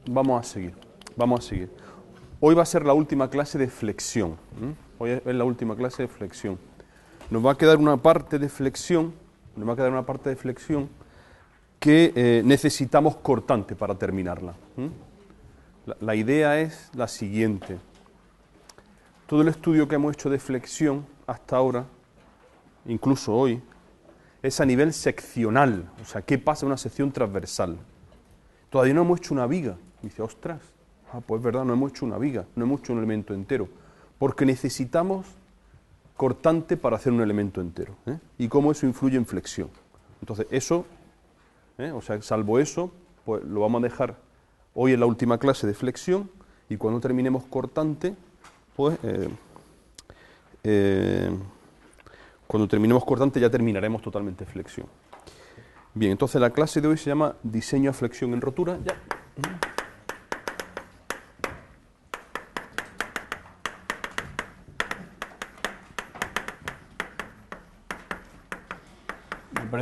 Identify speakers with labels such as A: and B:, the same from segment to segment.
A: vamos a seguir, vamos a seguir. Hoy va a ser la última clase de flexión. Hoy es la última clase de flexión. Nos va a quedar una parte de flexión, que necesitamos cortante para terminarla. La idea es la siguiente. Todo el estudio que hemos hecho de flexión hasta ahora, incluso hoy, es a nivel seccional. O sea, ¿qué pasa en una sección transversal? Todavía no hemos hecho una viga. Dice, ostras, pues es verdad, no hemos hecho una viga, no hemos hecho un elemento entero. Porque necesitamos cortante para hacer un elemento entero. Y cómo eso influye en flexión. Entonces, eso, o sea, salvo eso, pues lo vamos a dejar hoy en la última clase de flexión, y cuando terminemos cortante, pues cuando terminemos cortante ya terminaremos totalmente flexión. Bien, entonces la clase de hoy se llama diseño a flexión en rotura. Ya.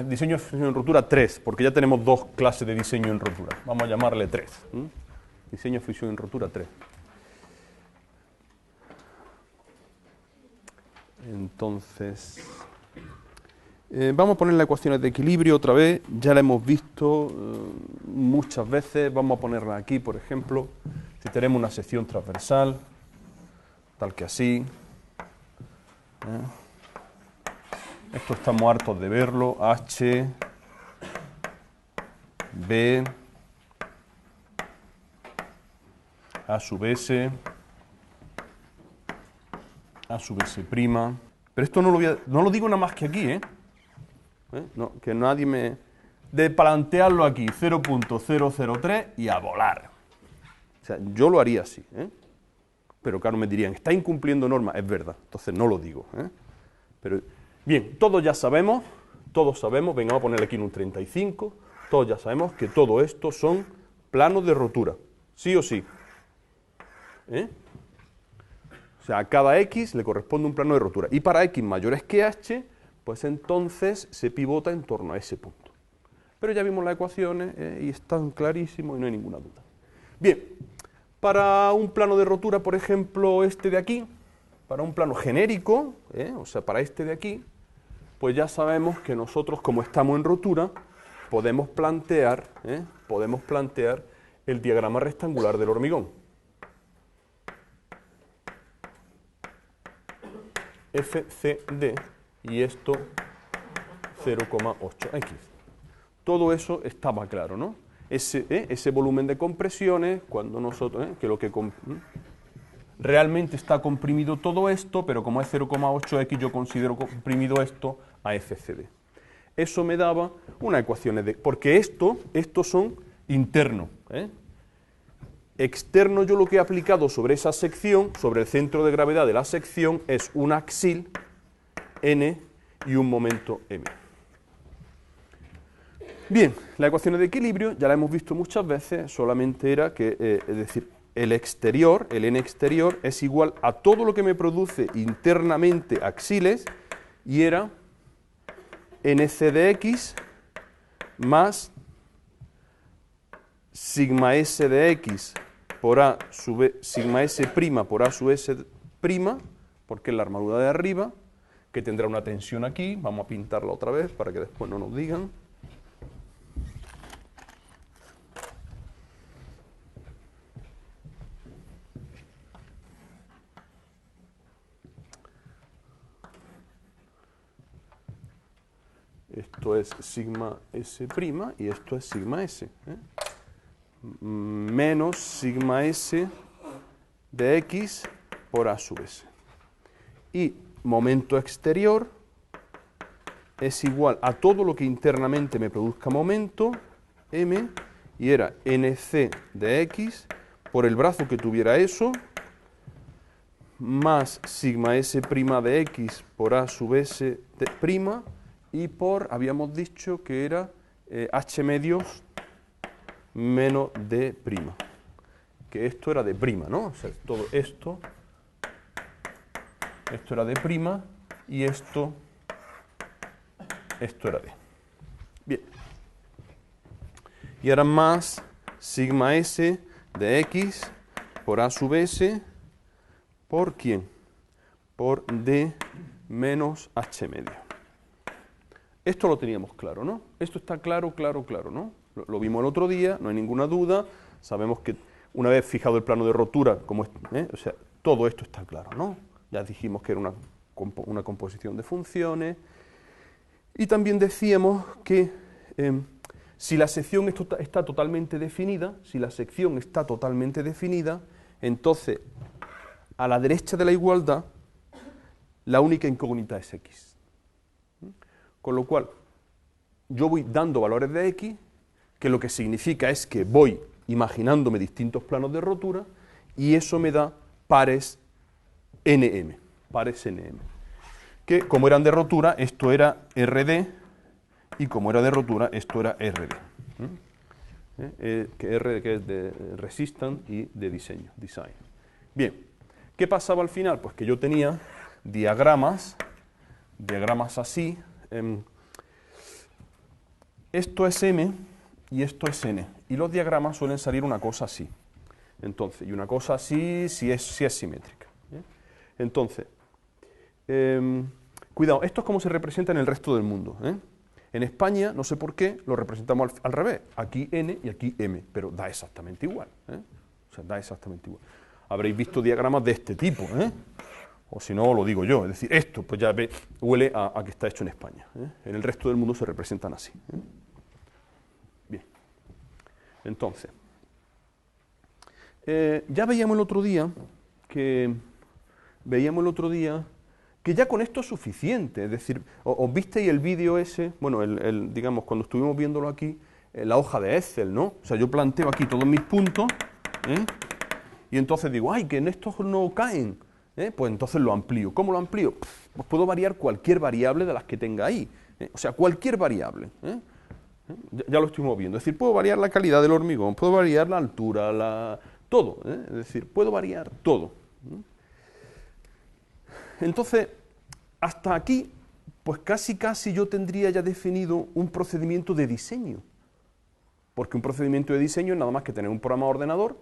A: Diseño de flexión en rotura 3, porque ya tenemos dos clases de diseño en rotura. Vamos a llamarle 3. Diseño de flexión en rotura 3. Entonces, vamos a poner las ecuaciones de equilibrio otra vez. Ya la hemos visto muchas veces. Vamos a ponerla aquí, por ejemplo. Si tenemos una sección transversal, tal que así. Esto estamos hartos de verlo. H, B, A sub S, A sub S prima. Pero esto no lo digo nada más que aquí, No, que nadie me... De plantearlo aquí, 0.003 y a volar. O sea, yo lo haría así, Pero claro, me dirían, está incumpliendo normas. Es verdad, entonces no lo digo, Pero... Bien, todos sabemos, venga, vamos a ponerle aquí en un 35, todos ya sabemos que todo esto son planos de rotura, sí o sí. O sea, a cada X le corresponde un plano de rotura. Y para X mayores que H, pues entonces se pivota en torno a ese punto. Pero ya vimos las ecuaciones y están clarísimos y no hay ninguna duda. Bien, para un plano de rotura, por ejemplo, este de aquí, para un plano genérico, o sea, para este de aquí, pues ya sabemos que nosotros, como estamos en rotura, podemos plantear el diagrama rectangular del hormigón. FCD y esto 0,8x. Todo eso estaba claro, ¿no? Ese volumen de compresiones, cuando nosotros, que lo que realmente está comprimido todo esto, pero como es 0,8x, yo considero comprimido esto a FCD. Eso me daba unas ecuaciones de... Porque estos son internos. Externo, yo lo que he aplicado sobre esa sección, sobre el centro de gravedad de la sección, es un axil N y un momento M. Bien, las ecuaciones de equilibrio ya las hemos visto muchas veces, solamente era que, es decir, el exterior, el N exterior, es igual a todo lo que me produce internamente axiles, y era NC de X más sigma S de X por A sub sigma S prima por A sub S prima, porque es la armadura de arriba, que tendrá una tensión aquí. Vamos a pintarla otra vez para que después no nos digan. Esto es sigma S prima y esto es sigma S. Menos sigma S de X por A sub S. Y momento exterior es igual a todo lo que internamente me produzca momento, M, y era NC de X por el brazo que tuviera eso, más sigma S prima de X por A sub S de prima, y por, habíamos dicho que era H medios menos D prima, que esto era de prima, ¿no? O sea, todo esto era de prima y esto era D. Bien. Y ahora más sigma S de x por a sub s por ¿quién? Por d menos h medio. Esto lo teníamos claro, ¿no? Esto está claro, ¿no? Lo vimos el otro día, no hay ninguna duda. Sabemos que una vez fijado el plano de rotura, o sea, todo esto está claro, ¿no? Ya dijimos que era una composición de funciones. Y también decíamos que si la sección está totalmente definida, entonces a la derecha de la igualdad la única incógnita es x. Con lo cual, yo voy dando valores de x, que lo que significa es que voy imaginándome distintos planos de rotura, y eso me da pares nm, que como eran de rotura, esto era rd, y como era de rotura, esto era rd. Que R que es de resistance y de diseño, design. Bien, ¿qué pasaba al final? Pues que yo tenía diagramas así. Esto es M y esto es N. Y los diagramas suelen salir una cosa así. Entonces, y una cosa así si es simétrica. Entonces, cuidado, esto es como se representa en el resto del mundo. En España, no sé por qué, lo representamos al revés. Aquí N y aquí M, pero da exactamente igual. O sea, da exactamente igual. Habréis visto diagramas de este tipo, o si no, lo digo yo. Es decir, esto pues ya huele a que está hecho en España. En el resto del mundo se representan así. Bien. Entonces, ya veíamos el otro día que ya con esto es suficiente. Es decir, os visteis el vídeo ese, bueno, digamos, cuando estuvimos viéndolo aquí, la hoja de Excel, ¿no? O sea, yo planteo aquí todos mis puntos, y entonces digo, ¡ay, que en estos no caen! Pues entonces lo amplío. ¿Cómo lo amplío? Pues puedo variar cualquier variable de las que tenga ahí. O sea, cualquier variable. Ya lo estuvimos viendo. Es decir, puedo variar la calidad del hormigón, puedo variar la altura, todo. Es decir, puedo variar todo. Entonces, hasta aquí, pues casi yo tendría ya definido un procedimiento de diseño. Porque un procedimiento de diseño es nada más que tener un programa de ordenador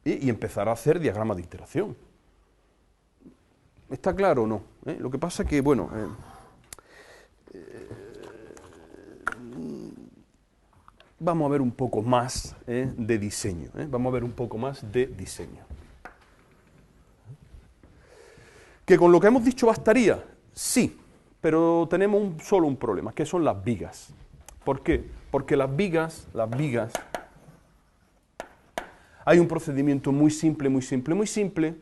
A: y empezar a hacer diagramas de interacción. ¿Está claro o no? Lo que pasa es que, bueno, vamos a ver un poco más de diseño. Vamos a ver un poco más de diseño. ¿Que con lo que hemos dicho bastaría? Sí, pero tenemos solo un problema, que son las vigas. ¿Por qué? Porque las vigas, hay un procedimiento muy simple,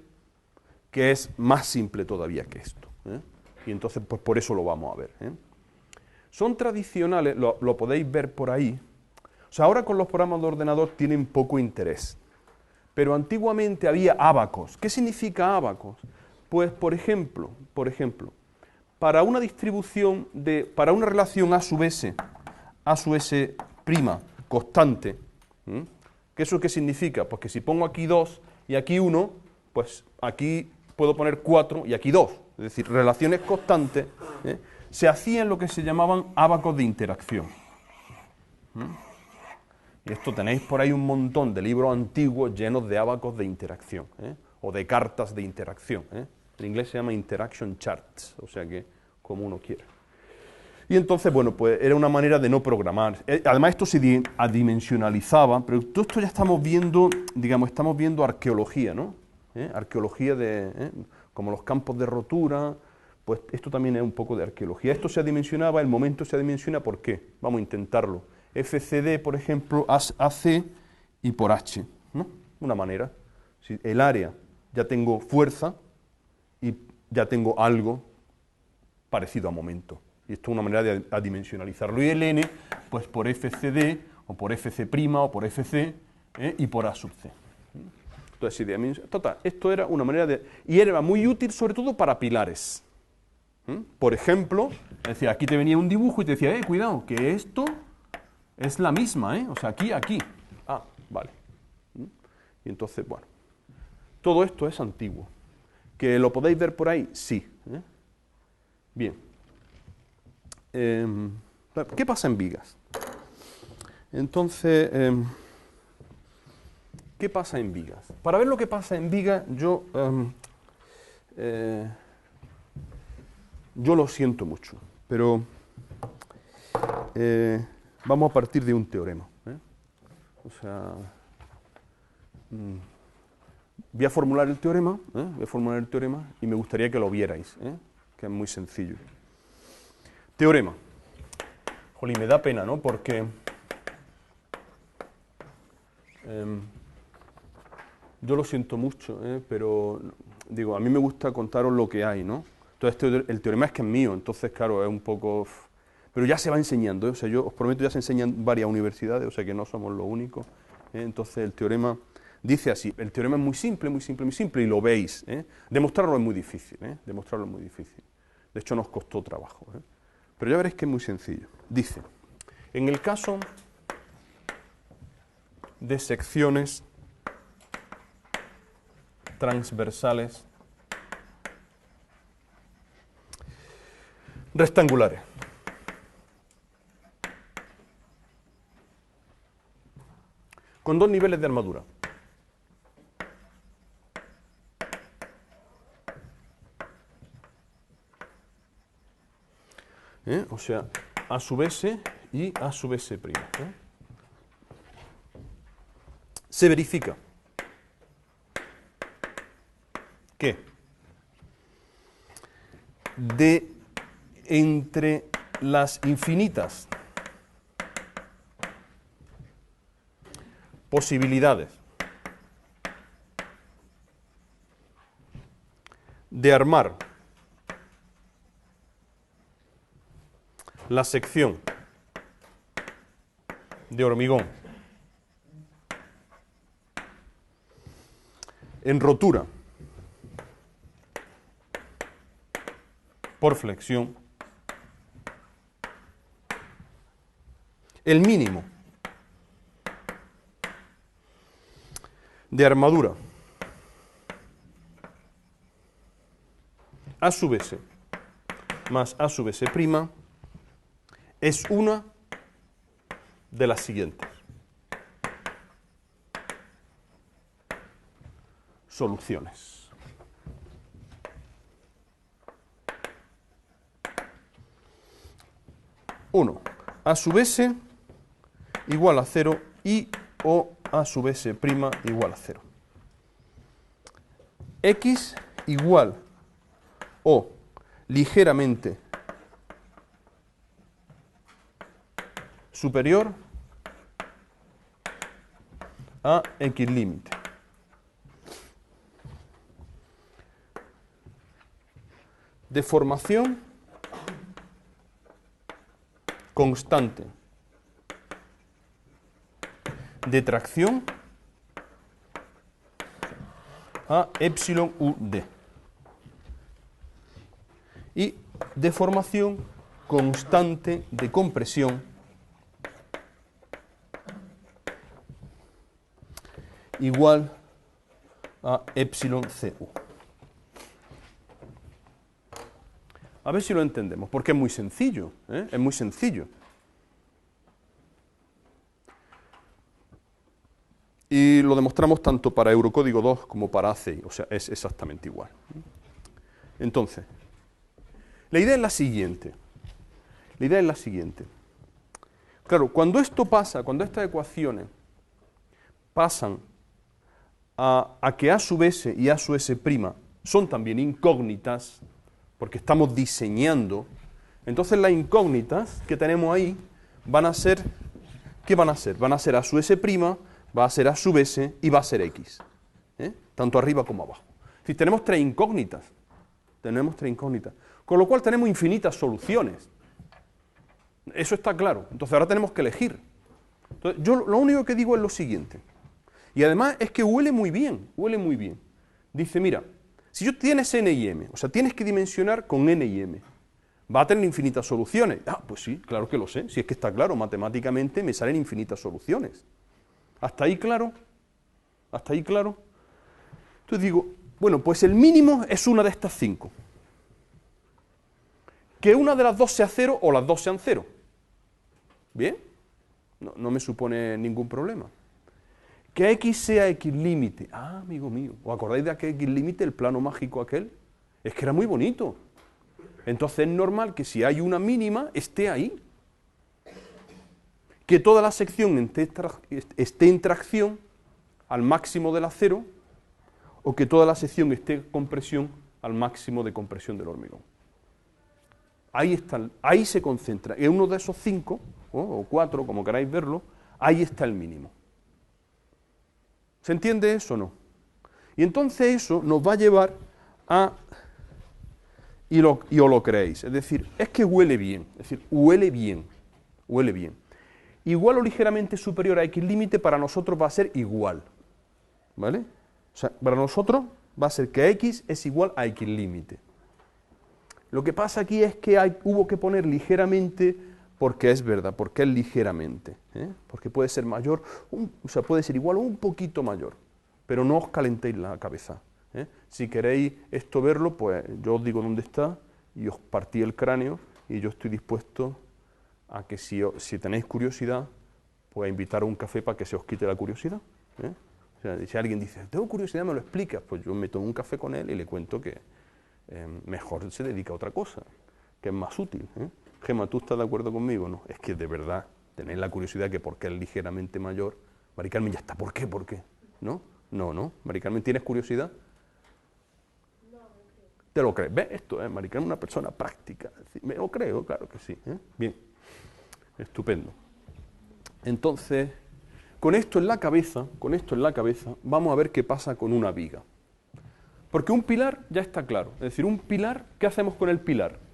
A: que es más simple todavía que esto. Y entonces, pues por eso lo vamos a ver. Son tradicionales, lo podéis ver por ahí. O sea, ahora con los programas de ordenador tienen poco interés. Pero antiguamente había ábacos. ¿Qué significa ábacos? Pues, por ejemplo, para una distribución para una relación A sub S prima constante, ¿qué eso qué significa? Pues que si pongo aquí 2 y aquí 1, pues aquí puedo poner 4 y aquí 2. Es decir, relaciones constantes, se hacían lo que se llamaban ábacos de interacción. Y esto tenéis por ahí un montón de libros antiguos llenos de ábacos de interacción, o de cartas de interacción. En inglés se llama interaction charts, o sea que como uno quiera. Y entonces, bueno, pues era una manera de no programar. Además esto se adimensionalizaba, pero todo esto ya estamos viendo, digamos, arqueología, ¿no? Arqueología como los campos de rotura, pues esto también es un poco de arqueología. Esto se adimensionaba, el momento se adimensiona, ¿por qué? Vamos a intentarlo. FCD, por ejemplo, AC y por H, ¿no? Una manera. Si el área ya tengo fuerza y ya tengo algo parecido a momento. Y esto es una manera de adimensionalizarlo. Y el N, pues por FCD, o por FC', o por FC, y por A sub C. Entonces, total, esto era una manera de... Y era muy útil sobre todo para pilares. Por ejemplo, es decir, aquí te venía un dibujo y te decía, cuidado, que esto es la misma, o sea, aquí. Ah, vale. Y entonces, bueno, todo esto es antiguo. ¿Que lo podéis ver por ahí? Sí. Bien. ¿Qué pasa en vigas? Entonces, ¿qué pasa en vigas? Para ver lo que pasa en vigas, yo lo siento mucho, pero vamos a partir de un teorema. O sea, voy a formular el teorema, y me gustaría que lo vierais, que es muy sencillo. Teorema. Jolín, me da pena, ¿no? Porque yo lo siento mucho, pero digo, a mí me gusta contaros lo que hay, ¿no? Entonces el teorema es que es mío, entonces claro, es un poco... Pero ya se va enseñando, o sea, yo os prometo, ya se enseñan en varias universidades, o sea que no somos los únicos. Entonces el teorema dice así, el teorema es muy simple, muy simple, muy simple, y lo veis. Demostrarlo es muy difícil, demostrarlo es muy difícil. De hecho nos costó trabajo. Pero ya veréis que es muy sencillo. Dice, en el caso de secciones transversales rectangulares, con dos niveles de armadura. O sea, A sub S y A sub S'. Se verifica que de entre las infinitas posibilidades de armar la sección de hormigón en rotura por flexión, el mínimo de armadura A sub S más A sub S' es una de las siguientes. Soluciones. Uno, A sub S igual a 0 y o A sub S' igual a 0. X igual o ligeramente superior a X límite. Deformación constante de tracción a epsilon UD. Y deformación constante de compresión igual a epsilon CU. A ver si lo entendemos, porque es muy sencillo, es muy sencillo. Y lo demostramos tanto para Eurocódigo 2 como para ACI, o sea, es exactamente igual. Entonces, la idea es la siguiente. Claro, cuando esto pasa, cuando estas ecuaciones pasan a que A sub S y A sub S' son también incógnitas, porque estamos diseñando, entonces las incógnitas que tenemos ahí van a ser, ¿qué van a ser? Van a ser A sub S', va a ser A sub S y va a ser X, tanto arriba como abajo. Es decir, tenemos tres incógnitas, con lo cual tenemos infinitas soluciones. Eso está claro. Entonces ahora tenemos que elegir. Entonces, yo lo único que digo es lo siguiente, y además es que huele muy bien. Dice, mira, si yo tienes n y m, o sea, tienes que dimensionar con n y m, va a tener infinitas soluciones. Ah, pues sí, claro que lo sé, si es que está claro, matemáticamente me salen infinitas soluciones. ¿Hasta ahí claro? Entonces digo, bueno, pues el mínimo es una de estas 5. Que una de las dos sea 0 o las dos sean 0. ¿Bien? No me supone ningún problema. Que X sea X límite. Ah, amigo mío, ¿os acordáis de aquel X límite, el plano mágico aquel? Es que era muy bonito. Entonces es normal que si hay una mínima, esté ahí. Que toda la sección esté en tracción al máximo del acero, o que toda la sección esté en compresión al máximo de compresión del hormigón. Ahí se concentra. En uno de esos 5, o 4, como queráis verlo, ahí está el mínimo. ¿Se entiende eso o no? Y entonces eso nos va a llevar a... Y os lo creéis. Es decir, es que huele bien. Es decir, huele bien. Huele bien. Igual o ligeramente superior a X límite para nosotros va a ser igual. ¿Vale? O sea, para nosotros va a ser que X es igual a X límite. Lo que pasa aquí es que hubo que poner ligeramente porque es verdad, porque es ligeramente. Porque puede ser mayor, o sea, puede ser igual o un poquito mayor. Pero no os calentéis la cabeza. Si queréis esto verlo, pues yo os digo dónde está y os partí el cráneo y yo estoy dispuesto a que si tenéis curiosidad, pues a invitar a un café para que se os quite la curiosidad. O sea, si alguien dice, tengo curiosidad, me lo explicas, pues yo me tomo un café con él y le cuento que mejor se dedica a otra cosa, que es más útil. Gemma, ¿tú estás de acuerdo conmigo? No, es que de verdad tenéis la curiosidad que porque es ligeramente mayor, Mari Carmen ya está, ¿por qué? ¿Por qué? ¿No? No, Mari Carmen, ¿tienes curiosidad? No, ¿te lo crees? ¿Ves? Esto es, Mari Carmen, una persona práctica. Me lo creo, claro que sí. Bien, estupendo. Entonces, con esto en la cabeza, vamos a ver qué pasa con una viga. Porque un pilar ya está claro. Es decir, un pilar, ¿qué hacemos con el pilar?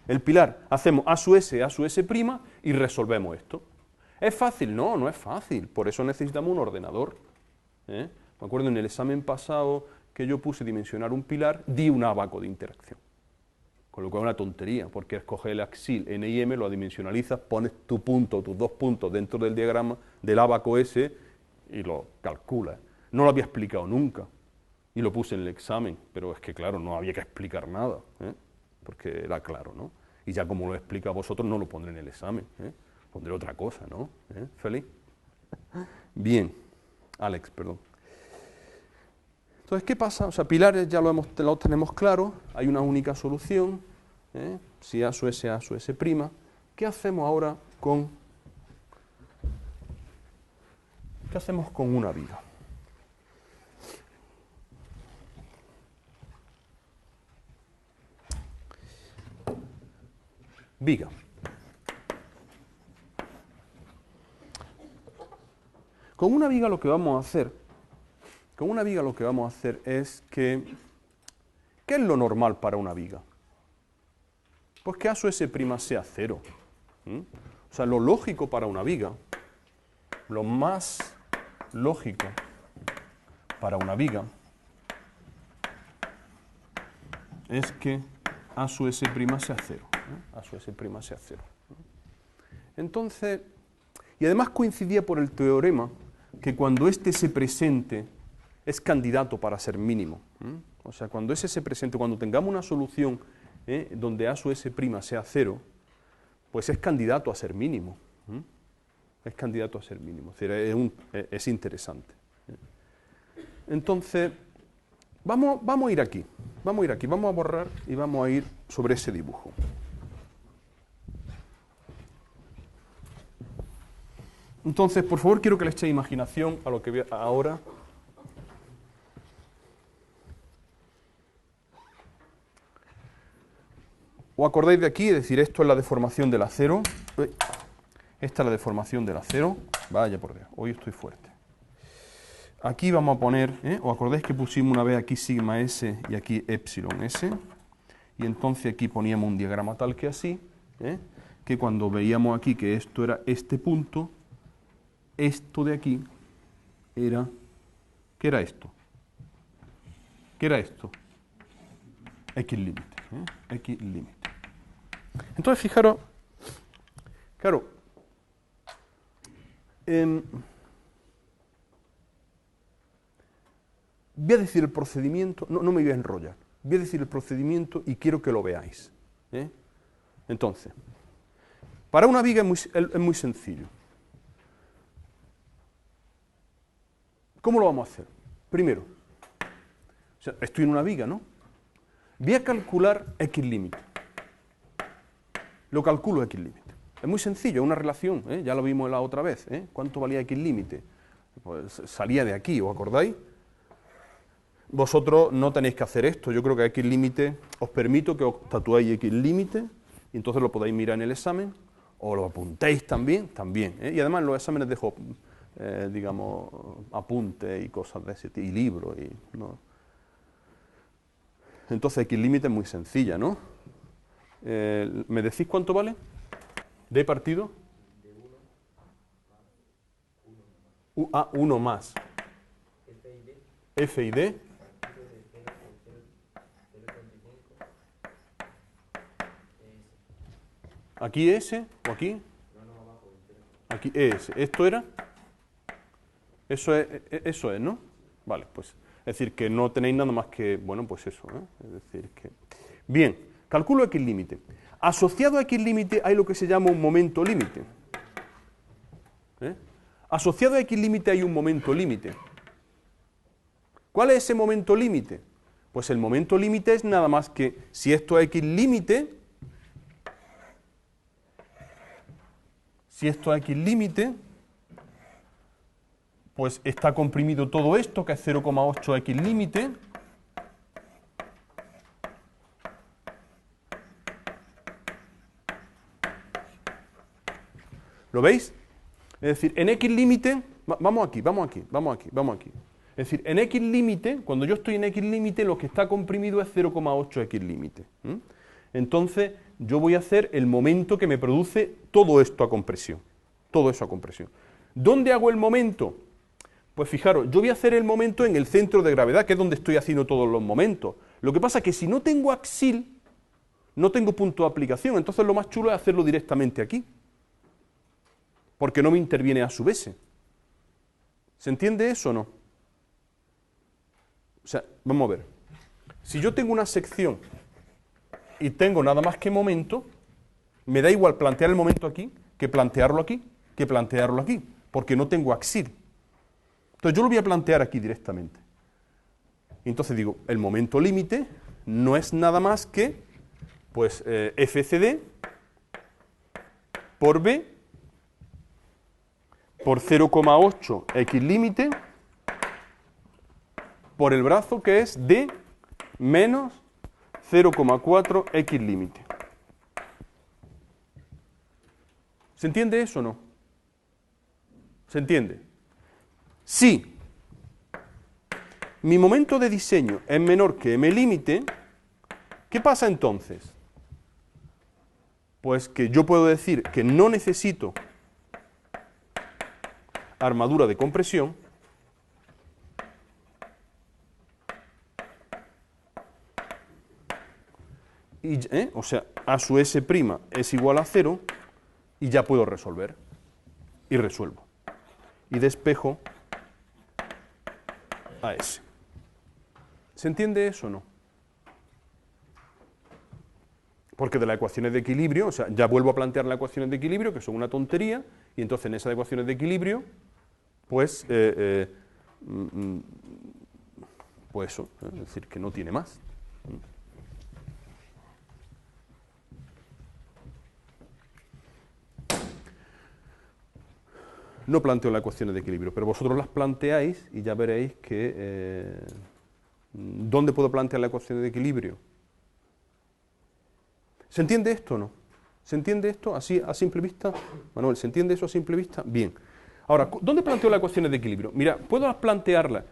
A: El pilar, hacemos A su S prima y resolvemos esto. ¿Es fácil? No, no es fácil. Por eso necesitamos un ordenador. Me acuerdo en el examen pasado que yo puse dimensionar un pilar, di un ábaco de interacción. Con lo cual es una tontería, porque escoges el axil N y M, lo dimensionalizas, pones tu punto, tus dos puntos dentro del diagrama del ábaco ese y lo calculas. No lo había explicado nunca y lo puse en el examen, pero es que claro, no había que explicar nada, porque era claro, ¿no? Y ya como lo he explicado a vosotros, no lo pondré en el examen, pondré otra cosa, ¿no? ¿Feliz? Bien, Alex, perdón. Entonces, ¿qué pasa? O sea, pilares ya lo tenemos claro, hay una única solución, si A su S prima. ¿Qué hacemos ahora con una viga? Viga. Con una viga lo que vamos a hacer es que, ¿qué es lo normal para una viga? Pues que A su S' sea 0. O sea, lo lógico para una viga, lo más lógico para una viga es que A su S' sea 0. A su S' sea 0. Entonces, y además coincidía por el teorema que cuando este se presente es candidato para ser mínimo. O sea, cuando ese se presente, cuando tengamos una solución donde A su S' sea 0, pues es candidato a ser mínimo. Es candidato a ser mínimo. Es decir, es interesante. Entonces, vamos a ir aquí. Vamos a borrar y vamos a ir sobre ese dibujo. Entonces, por favor, quiero que le echéis imaginación a lo que veo ahora. ¿Os acordáis de aquí? Es decir, esto es la deformación del acero. Esta es la deformación del acero. Vaya por Dios, hoy estoy fuerte. Aquí vamos a poner, ¿os acordáis que pusimos una vez aquí sigma S y aquí epsilon S? Y entonces aquí poníamos un diagrama tal que así, que cuando veíamos aquí que esto era este punto, esto de aquí era, ¿qué era esto? ¿Qué era esto? X límite, X límite. Entonces, fijaros, claro, voy a decir el procedimiento, no me voy a enrollar, voy a decir el procedimiento y quiero que lo veáis. Entonces, para una viga es muy sencillo. ¿Cómo lo vamos a hacer? Primero, o sea, estoy en una viga, ¿no? Voy a calcular X límite. Lo calculo X límite. Es muy sencillo, es una relación, ¿eh? Ya lo vimos la otra vez, ¿eh? ¿Cuánto valía X límite? Pues salía de aquí, ¿os acordáis? Vosotros no tenéis que hacer esto, yo creo que X límite, os permito que os tatuéis X límite, y entonces lo podéis mirar en el examen, o lo apuntéis también, ¿eh? Y además en los exámenes dejo, digamos, apuntes y cosas de ese tipo, y libros, ¿no? Entonces X límite es muy sencilla, ¿no? ¿Me decís cuánto vale? ¿D partido? A 1 más. F y D. ¿Aquí S o aquí? Aquí ES. ¿Esto era? Eso es, ¿no? Vale, pues es decir, que no tenéis nada más que, bueno, pues eso, ¿eh? Es decir, que... Bien, calculo X límite. Asociado a X límite hay lo que se llama un momento límite. ¿Eh? Asociado a X límite hay un momento límite. ¿Cuál es ese momento límite? Pues el momento límite es nada más que, si esto es X límite, pues está comprimido todo esto, que es 0,8 X límite. ¿Lo veis? Es decir, en X límite, vamos aquí. Es decir, en X límite, cuando yo estoy en X límite, lo que está comprimido es 0,8 X límite. Entonces, yo voy a hacer el momento que me produce todo esto a compresión. Todo eso a compresión. ¿Dónde hago el momento? Pues fijaros, yo voy a hacer el momento en el centro de gravedad, que es donde estoy haciendo todos los momentos. Lo que pasa es que si no tengo axil, no tengo punto de aplicación, entonces lo más chulo es hacerlo directamente aquí, porque no me interviene a su vez. ¿Se entiende eso o no? O sea, vamos a ver. Si yo tengo una sección y tengo nada más que momento, me da igual plantear el momento aquí, que plantearlo aquí, porque no tengo axil. Entonces yo lo voy a plantear aquí directamente. Y entonces digo, el momento límite no es nada más que, pues, FCD por B por 0,8 X límite por el brazo que es D menos 0,4 X límite. ¿Se entiende eso o no? ¿Se entiende? Si mi momento de diseño es menor que M límite, ¿qué pasa entonces? Pues que yo puedo decir que no necesito armadura de compresión, y, o sea, A sub S' es igual a 0, y ya puedo resolver. Y resuelvo. Y despejo a S. ¿Se entiende eso o no? Porque de las ecuaciones de equilibrio, o sea, ya vuelvo a plantear las ecuaciones de equilibrio, que son una tontería, y entonces en esas ecuaciones de equilibrio, pues eso, es decir, que no tiene más. No planteo las ecuaciones de equilibrio, pero vosotros las planteáis y ya veréis que... ¿dónde puedo plantear las ecuaciones de equilibrio? ¿Se entiende esto o no? ¿Se entiende esto así a simple vista? Manuel, ¿se entiende eso a simple vista? Bien. Ahora, ¿dónde planteo las ecuaciones de equilibrio? Mira, puedo plantearlas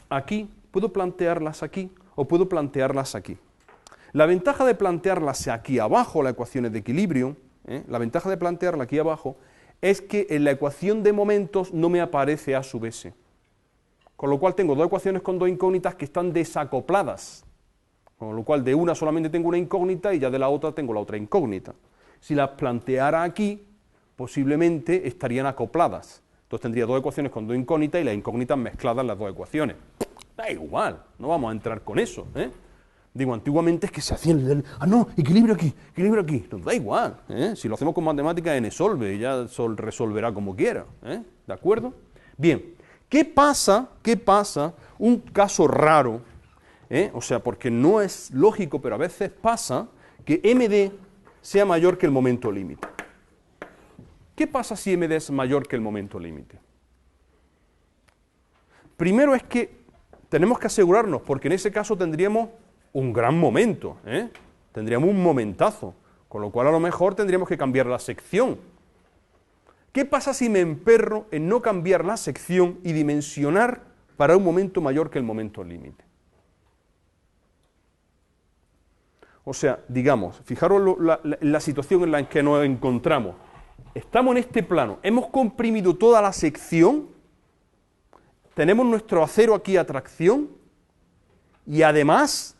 A: aquí, puedo plantearlas aquí o puedo plantearlas aquí. La ventaja de plantearlas aquí abajo, las ecuaciones de equilibrio, la ventaja de plantearlas aquí abajo es que en la ecuación de momentos no me aparece A sub S. Con lo cual tengo dos ecuaciones con dos incógnitas que están desacopladas. Con lo cual de una solamente tengo una incógnita y ya de la otra tengo la otra incógnita. Si las planteara aquí, posiblemente estarían acopladas. Entonces tendría dos ecuaciones con dos incógnitas y las incógnitas mezcladas en las dos ecuaciones. Da igual, no vamos a entrar con eso. Digo, antiguamente es que se hacía no, equilibrio aquí, nos da igual. Si lo hacemos con matemáticas, n solve, y ya Sol resolverá como quiera. ¿De acuerdo? Bien, ¿Qué pasa? Un caso raro, o sea, porque no es lógico, pero a veces pasa que MD sea mayor que el momento límite. ¿Qué pasa si MD es mayor que el momento límite? Primero es que tenemos que asegurarnos, porque en ese caso tendríamos un gran momento, tendríamos un momentazo, con lo cual a lo mejor tendríamos que cambiar la sección. ¿Qué pasa si me emperro en no cambiar la sección y dimensionar para un momento mayor que el momento límite? O sea, digamos, fijaros la situación en la que nos encontramos. Estamos en este plano, hemos comprimido toda la sección, tenemos nuestro acero aquí a tracción y además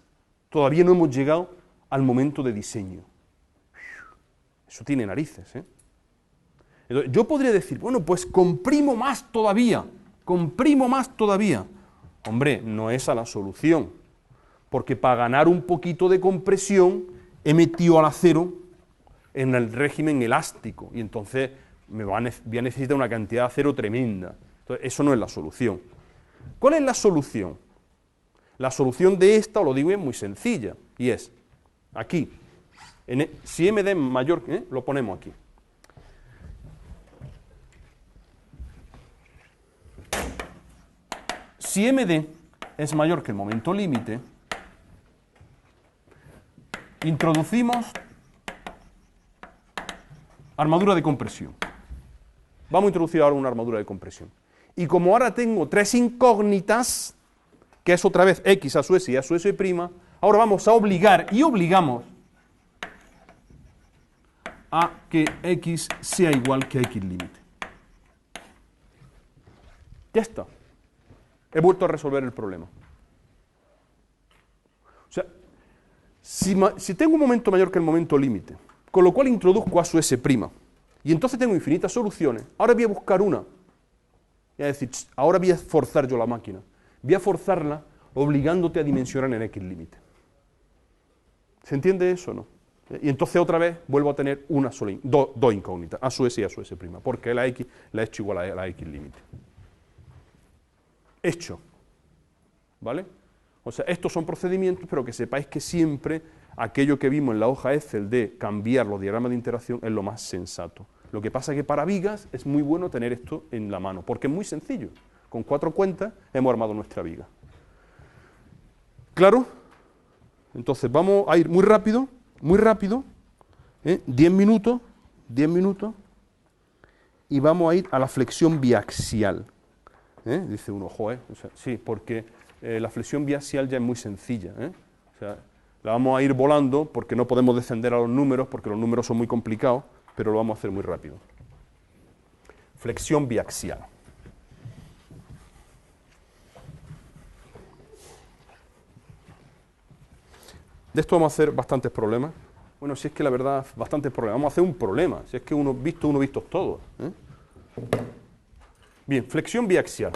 A: todavía no hemos llegado al momento de diseño. Eso tiene narices, ¿eh? Entonces, yo podría decir, bueno, pues comprimo más todavía. Hombre, no es a la solución, porque para ganar un poquito de compresión he metido al acero en el régimen elástico y entonces voy a necesitar una cantidad de acero tremenda. Entonces, eso no es la solución. ¿Cuál es la solución? La solución de esta, os lo digo, es muy sencilla, y es, aquí, si MD es mayor, lo ponemos aquí. Si MD es mayor que el momento límite, introducimos armadura de compresión. Vamos a introducir ahora una armadura de compresión. Y como ahora tengo tres incógnitas, que es otra vez X a su S y a su S', ahora vamos a obligar y obligamos a que X sea igual que X límite. Ya está. He vuelto a resolver el problema. O sea, si tengo un momento mayor que el momento límite, con lo cual introduzco a su S', y entonces tengo infinitas soluciones, ahora voy a buscar una. Y a decir, ahora voy a forzar yo la máquina. Voy a forzarla obligándote a dimensionar en X límite. ¿Se entiende eso o no? Y entonces otra vez vuelvo a tener una sola, dos incógnitas, a su S y a su S', porque la X la he hecho igual a la X límite. Hecho. ¿Vale? O sea, estos son procedimientos, pero que sepáis que siempre aquello que vimos en la hoja Excel de cambiar los diagramas de interacción es lo más sensato. Lo que pasa es que para vigas es muy bueno tener esto en la mano, porque es muy sencillo. Con 4 cuentas hemos armado nuestra viga. ¿Claro? Entonces vamos a ir muy rápido, 10 minutos, y vamos a ir a la flexión biaxial. Dice uno, joder, o sea, sí, porque la flexión biaxial ya es muy sencilla. O sea, la vamos a ir volando porque no podemos descender a los números, porque los números son muy complicados, pero lo vamos a hacer muy rápido. Flexión biaxial. De esto vamos a hacer bastantes problemas. Bueno, si es que la verdad, bastantes problemas. Vamos a hacer un problema, si es que uno vistos todos. Bien, flexión biaxial.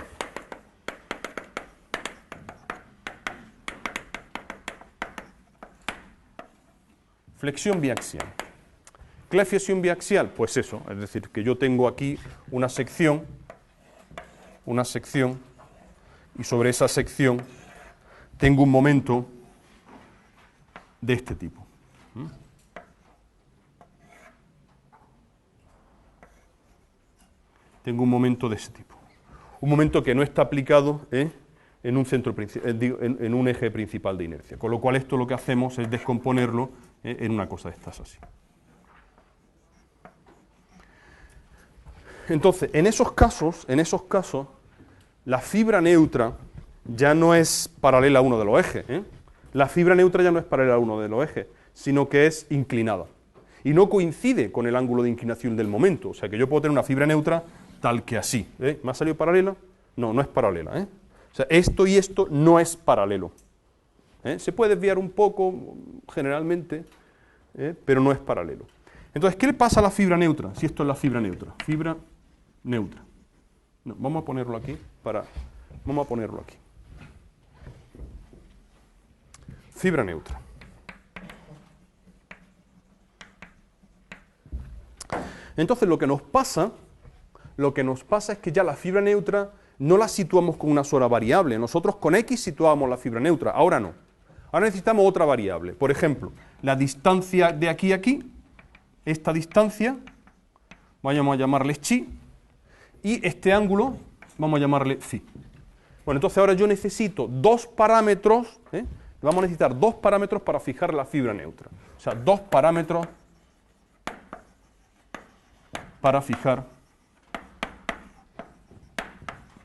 A: Flexión biaxial. ¿Qué es flexión biaxial? Pues eso, es decir, que yo tengo aquí una sección, y sobre esa sección tengo un momento de este tipo. Tengo un momento de ese tipo. Un momento que no está aplicado en un eje principal de inercia. Con lo cual esto lo que hacemos es descomponerlo en una cosa de estas así. Entonces, en esos casos, la fibra neutra ya no es paralela a uno de los ejes. La fibra neutra ya no es paralela a uno de los ejes, sino que es inclinada. Y no coincide con el ángulo de inclinación del momento. O sea que yo puedo tener una fibra neutra tal que así. ¿Me ha salido paralela? No, no es paralela. O sea, esto y esto no es paralelo. Se puede desviar un poco, generalmente, pero no es paralelo. Entonces, ¿qué le pasa a la fibra neutra? Si esto es la fibra neutra. Fibra neutra. No, vamos a ponerlo aquí. Fibra neutra. Entonces, lo que nos pasa es que ya la fibra neutra no la situamos con una sola variable. Nosotros con X situábamos la fibra neutra, ahora no. Ahora necesitamos otra variable. Por ejemplo, la distancia de aquí a aquí, esta distancia, vamos a llamarle chi, y este ángulo vamos a llamarle phi. Bueno, entonces ahora yo necesito dos parámetros, vamos a necesitar dos parámetros para fijar la fibra neutra. O sea, dos parámetros para fijar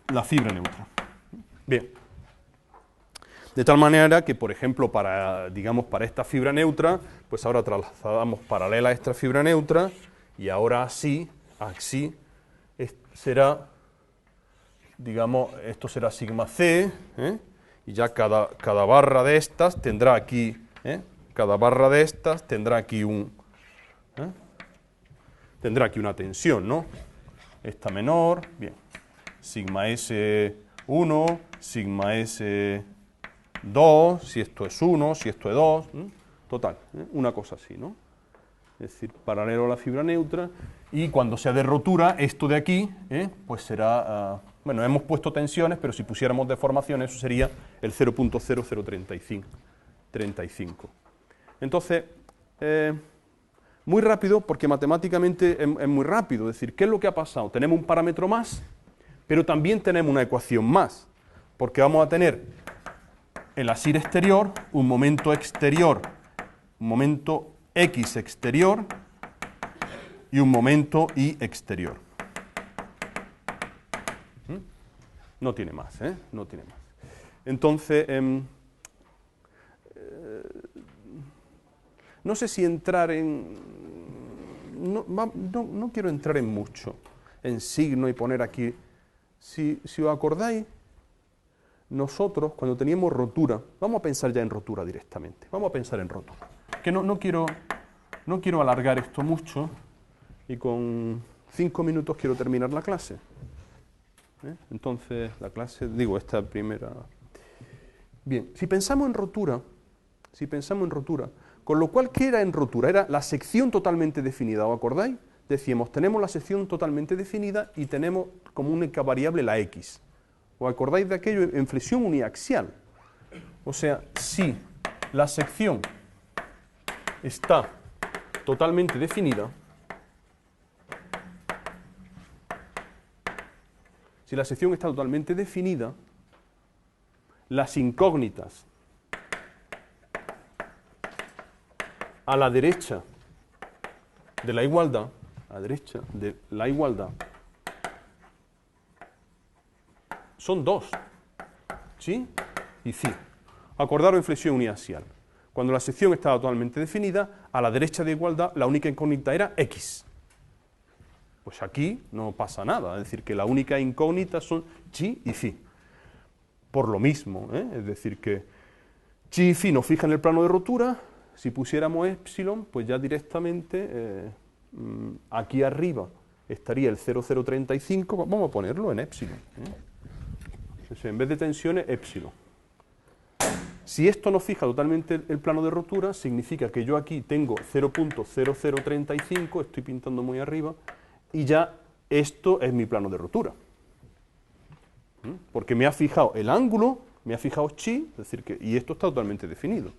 A: la fibra neutra. Bien. De tal manera que, por ejemplo, para esta fibra neutra, pues ahora trasladamos paralela a esta fibra neutra, y ahora así será, esto será sigma c, y ya cada barra de estas tendrá aquí, tendrá aquí una tensión, ¿no? Esta menor, bien, sigma S1, sigma S2, si esto es 1, si esto es 2, total, una cosa así, ¿no? Es decir, paralelo a la fibra neutra, y cuando sea de rotura, esto de aquí, pues será, bueno, hemos puesto tensiones, pero si pusiéramos deformación, eso sería el 0.0035. Entonces, muy rápido, porque matemáticamente es muy rápido. Es decir, ¿qué es lo que ha pasado? Tenemos un parámetro más, pero también tenemos una ecuación más, porque vamos a tener el asir exterior, un momento exterior, un momento X exterior y un momento Y exterior. No tiene más, no tiene más. Entonces, no sé si entrar en... No quiero entrar en mucho, en signo y poner aquí... Si os acordáis, nosotros cuando teníamos rotura, vamos a pensar ya en rotura directamente, vamos a pensar en rotura. Que no quiero alargar esto mucho y con 5 minutos quiero terminar la clase. Entonces, la clase, esta primera... Bien, si pensamos en rotura, con lo cual, ¿qué era en rotura? Era la sección totalmente definida, ¿os acordáis? Decíamos, tenemos la sección totalmente definida y tenemos como única variable la X. ¿Os acordáis de aquello en flexión uniaxial? O sea, si la sección está totalmente definida, las incógnitas a la derecha de la igualdad, son dos, chi y phi. Acordaros en flexión uniaxial. Cuando la sección estaba totalmente definida, a la derecha de igualdad la única incógnita era X. Pues aquí no pasa nada, es decir, que la única incógnita son chi y phi. Por lo mismo, es decir, que chi y phi nos fijan el plano de rotura. Si pusiéramos epsilon, pues ya directamente aquí arriba estaría el 0,035, vamos a ponerlo en epsilon. En vez de tensiones, epsilon. Si esto nos fija totalmente el plano de rotura, significa que yo aquí tengo 0.0035, estoy pintando muy arriba, y ya esto es mi plano de rotura. Porque me ha fijado el ángulo, me ha fijado chi, es decir, y esto está totalmente definido.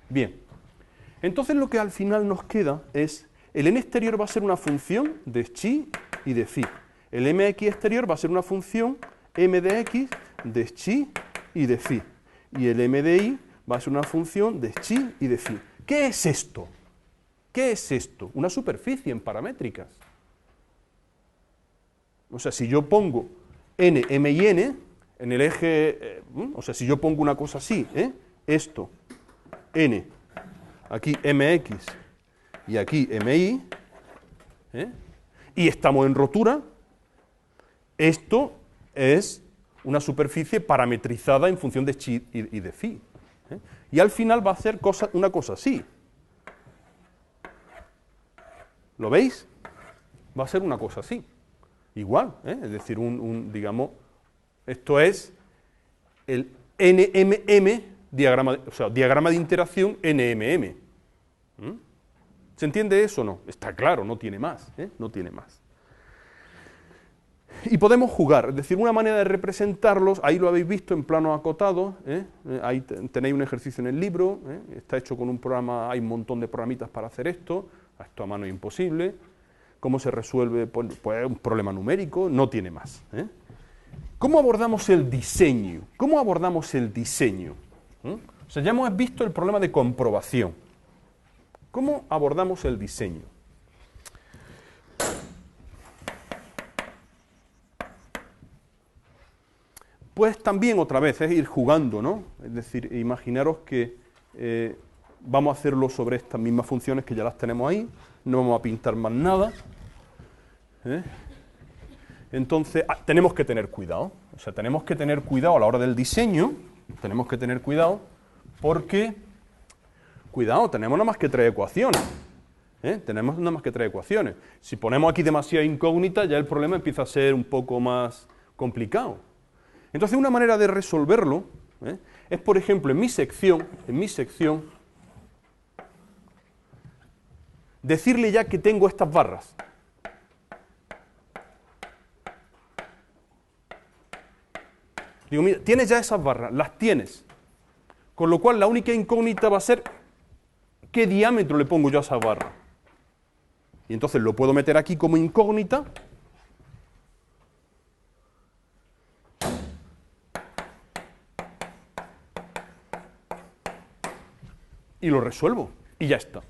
A: Bien, entonces lo que al final nos queda es, el n exterior va a ser una función de chi y de phi. El mx exterior va a ser una función m de x de chi y de phi. Y el m de y va a ser una función de chi y de phi. ¿Qué es esto? ¿Qué es esto? Una superficie en paramétricas. O sea, si yo pongo n, m y n en el eje, o sea, si yo pongo una cosa así, esto, n, aquí mx y aquí mi, y estamos en rotura, esto es una superficie parametrizada en función de chi y de phi. Y al final va a hacer una cosa así. ¿Lo veis? Va a ser una cosa así. Igual, es decir, digamos, esto es el NMM, diagrama de interacción NMM. ¿Se entiende eso o no? Está claro, no tiene más, no tiene más. Y podemos jugar, es decir, una manera de representarlos, ahí lo habéis visto en plano acotado, ahí tenéis un ejercicio en el libro, está hecho con un programa, hay un montón de programitas para hacer esto a mano es imposible. ¿Cómo se resuelve? Pues un problema numérico, no tiene más. ¿Cómo abordamos el diseño? ¿Cómo abordamos el diseño? O sea, ya hemos visto el problema de comprobación. ¿Cómo abordamos el diseño? Pues también otra vez es ir jugando, ¿no? Es decir, imaginaros que vamos a hacerlo sobre estas mismas funciones que ya las tenemos ahí, no vamos a pintar más nada. Entonces, tenemos que tener cuidado. O sea, tenemos que tener cuidado a la hora del diseño, tenemos que tener cuidado porque, cuidado, tenemos nada más que 3 ecuaciones. Tenemos nada más que 3 ecuaciones. Si ponemos aquí demasiada incógnita, ya el problema empieza a ser un poco más complicado. Entonces, una manera de resolverlo es, por ejemplo, en mi sección, decirle ya que tengo estas barras. Digo, mira, tienes ya esas barras, las tienes. Con lo cual, la única incógnita va a ser qué diámetro le pongo yo a esa barra. Y entonces lo puedo meter aquí como incógnita. Y lo resuelvo. Y ya está.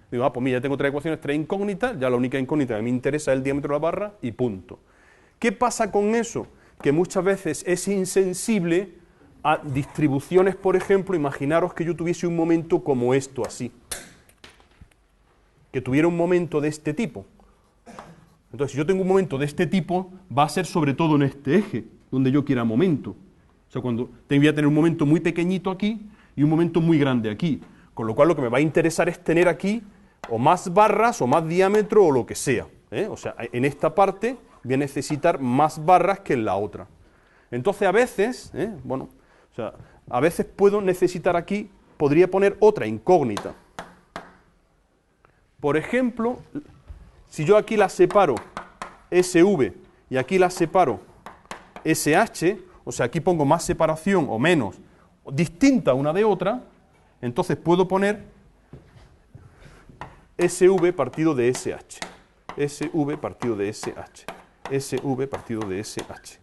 A: Digo, pues mira, ya tengo 3 ecuaciones, 3 incógnitas, ya la única incógnita que me interesa es el diámetro de la barra y punto. ¿Qué pasa con eso? Que muchas veces es insensible a distribuciones, por ejemplo, imaginaros que yo tuviese un momento como esto, así. Que tuviera un momento de este tipo. Entonces, si yo tengo un momento de este tipo, va a ser sobre todo en este eje, donde yo quiera momento. O sea, cuando voy a tener un momento muy pequeñito aquí y un momento muy grande aquí. Con lo cual, lo que me va a interesar es tener aquí o más barras o más diámetro o lo que sea. O sea, en esta parte voy a necesitar más barras que en la otra. Entonces, a veces, a veces puedo necesitar aquí, podría poner otra incógnita. Por ejemplo, si yo aquí la separo SV y aquí la separo SH, o sea, aquí pongo más separación o menos, distinta una de otra, entonces puedo poner SV partido de SH, SV partido de SH, SV partido de SH.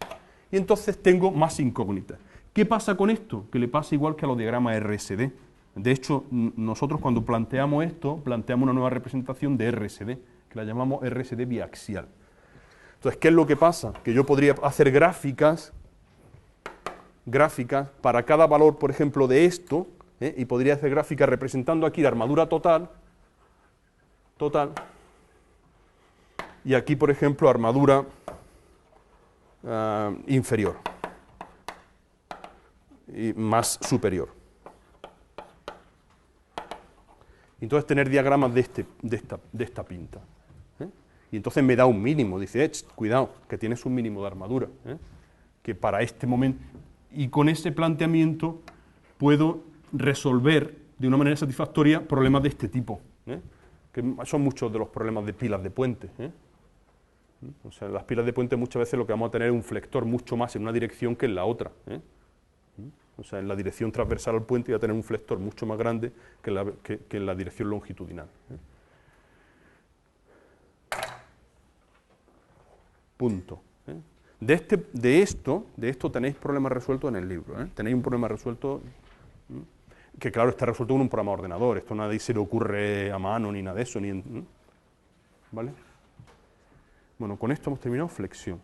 A: Y entonces tengo más incógnitas. ¿Qué pasa con esto? Que le pasa igual que a los diagramas RSD. De hecho, nosotros cuando planteamos esto, planteamos una nueva representación de RSD, que la llamamos RSD biaxial. Entonces, ¿qué es lo que pasa? Que yo podría hacer gráficas para cada valor, por ejemplo, de esto, y podría hacer gráficas representando aquí la armadura total, y aquí, por ejemplo, armadura inferior y más superior. Entonces tener diagramas de esta pinta. Y entonces me da un mínimo, dice, cuidado, que tienes un mínimo de armadura, que para este momento, y con ese planteamiento puedo resolver de una manera satisfactoria problemas de este tipo, que son muchos de los problemas de pilas de puente. O sea, en las pilas de puente muchas veces lo que vamos a tener es un flector mucho más en una dirección que en la otra. O sea, en la dirección transversal al puente voy a tener un flector mucho más grande que en la dirección longitudinal. Punto. De esto tenéis problemas resueltos en el libro. Tenéis un problema resuelto que, claro, está resuelto con un programa de ordenador. Esto nadie se le ocurre a mano ni nada de eso. ¿Vale? Bueno, con esto hemos terminado flexión.